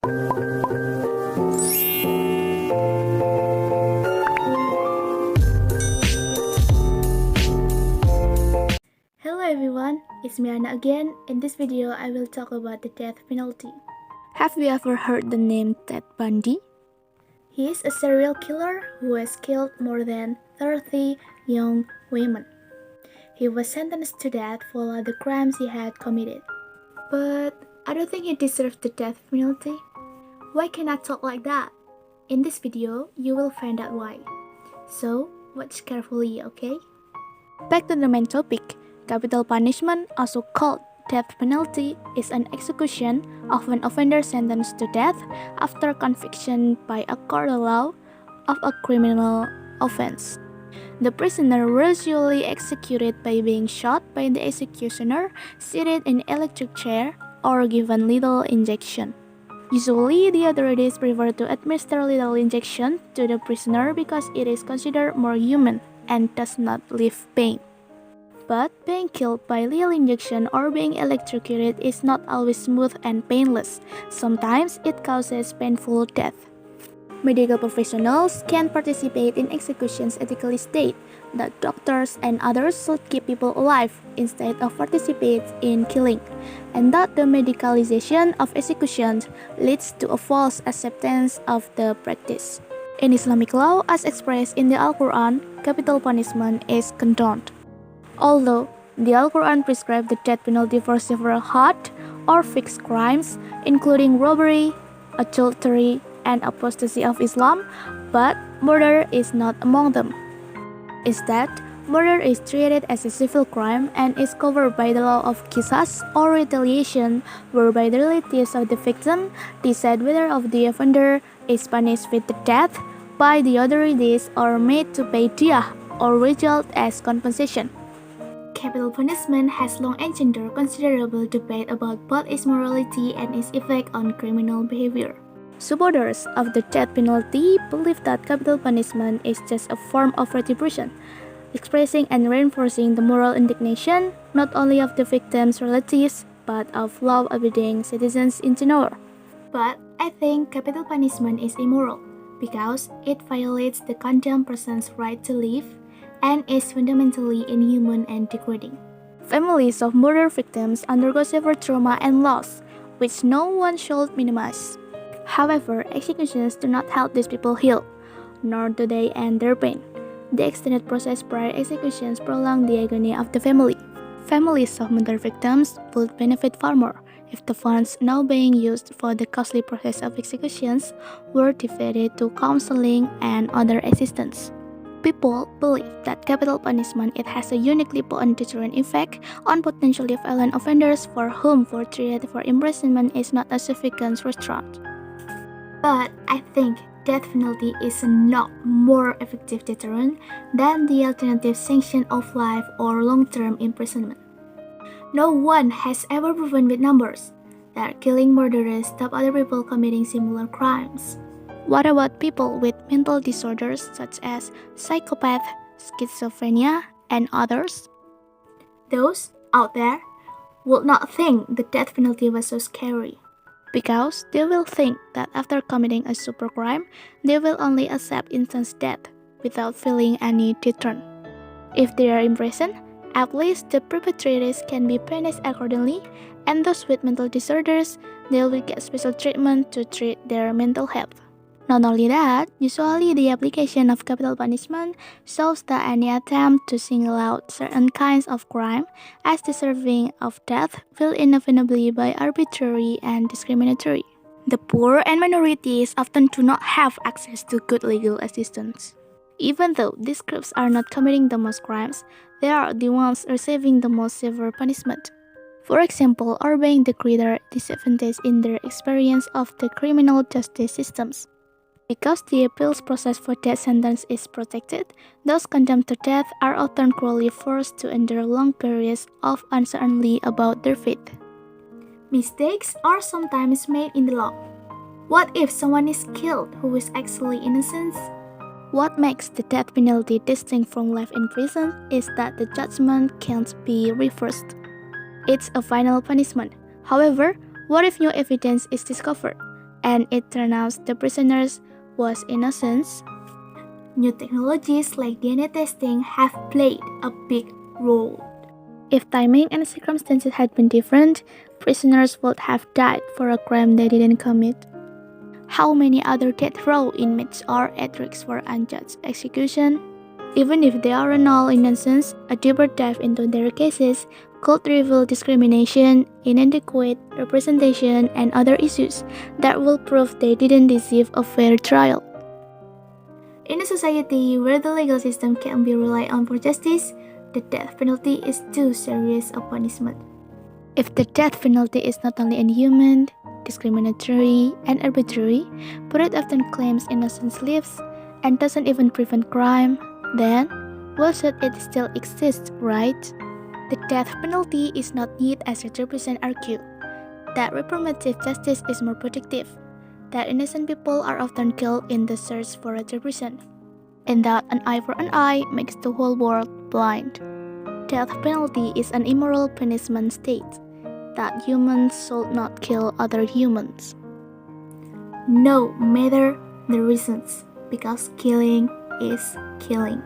Hello everyone, it's me Hanna again. In this video, I will talk about the death penalty. Have you ever heard the name Ted Bundy? He is a serial killer who has killed more than 30 young women. He was sentenced to death for all the crimes he had committed. But I don't think he deserves the death penalty. Why can I talk like that? In this video, you will find out why. So, watch carefully, okay? Back to the main topic. Capital punishment, also called death penalty, is an execution of an offender sentenced to death after conviction by a court of law of a criminal offense. The prisoner was usually executed by being shot by the executioner, seated in an electric chair, or given lethal injection. Usually, the authorities prefer to administer lethal injection to the prisoner because it is considered more human and does not leave pain. But being killed by lethal injection or being electrocuted is not always smooth and painless. Sometimes it causes painful death. Medical professionals can participate in executions ethically state that doctors and others should keep people alive instead of participate in killing, and that the medicalization of executions leads to a false acceptance of the practice. In Islamic law, as expressed in the Al-Quran, capital punishment is condoned. Although the Al-Quran prescribes the death penalty for several hard or fixed crimes, including robbery, adultery, and apostasy of Islam, but murder is not among them. Instead, murder is treated as a civil crime and is covered by the law of qisas or retaliation, whereby the relatives of the victim decide whether of the offender is punished with the death by the authorities or made to pay diyah or result as compensation. Capital punishment has long engendered considerable debate about both its morality and its effect on criminal behavior. Supporters of the death penalty believe that capital punishment is just a form of retribution, expressing and reinforcing the moral indignation not only of the victim's relatives but of law-abiding citizens in general. But I think capital punishment is immoral because it violates the condemned person's right to live and is fundamentally inhuman and degrading. Families of murder victims undergo severe trauma and loss, which no one should minimize. However, executions do not help these people heal, nor do they end their pain. The extended process prior executions prolong the agony of the family. Families of murder victims would benefit far more if the funds now being used for the costly process of executions were diverted to counseling and other assistance. People believe that capital punishment has a uniquely potent deterrent effect on potentially violent offenders for whom 4 years for imprisonment is not a sufficient restraint. But I think death penalty is a not more effective deterrent than the alternative sanction of life or long-term imprisonment. No one has ever proven with numbers that killing murderers stop other people committing similar crimes. What about people with mental disorders such as psychopath, schizophrenia, and others? Those out there would not think the death penalty was so scary, because they will think that after committing a super crime, they will only accept instant death without feeling any deterrent. If they are in prison, at least the perpetrators can be punished accordingly, and those with mental disorders, they will get special treatment to treat their mental health. Not only that, usually the application of capital punishment shows that any attempt to single out certain kinds of crime as deserving of death will inevitably be arbitrary and discriminatory. The poor and minorities often do not have access to good legal assistance. Even though these groups are not committing the most crimes, they are the ones receiving the most severe punishment. For example, or being the greater disadvantage in their experience of the criminal justice systems. Because the appeals process for death sentence is protected, those condemned to death are often cruelly forced to endure long periods of uncertainty about their fate. Mistakes are sometimes made in the law. What if someone is killed who is actually innocent? What makes the death penalty distinct from life in prison is that the judgment can't be reversed. It's a final punishment. However, what if new evidence is discovered? and it turned out the prisoners was innocent. New technologies like DNA testing have played a big role. If timing and circumstances had been different, prisoners would have died for a crime they didn't commit. How many other death row inmates are at risk for unjust execution? Even if they are all innocent, a deeper dive into their cases could reveal discrimination, inadequate representation, and other issues that will prove they didn't deserve a fair trial. In a society where the legal system can be relied on for justice, the death penalty is too serious a punishment. If the death penalty is not only inhuman, discriminatory, and arbitrary, but it often claims innocence lives and doesn't even prevent crime, then why should it still exist, right? The death penalty is not neat as retribution argue. That reformative justice is more productive. That innocent people are often killed in the search for retribution. And that an eye for an eye makes the whole world blind. Death penalty is an immoral punishment state. That humans should not kill other humans. No matter the reasons, because killing is killing.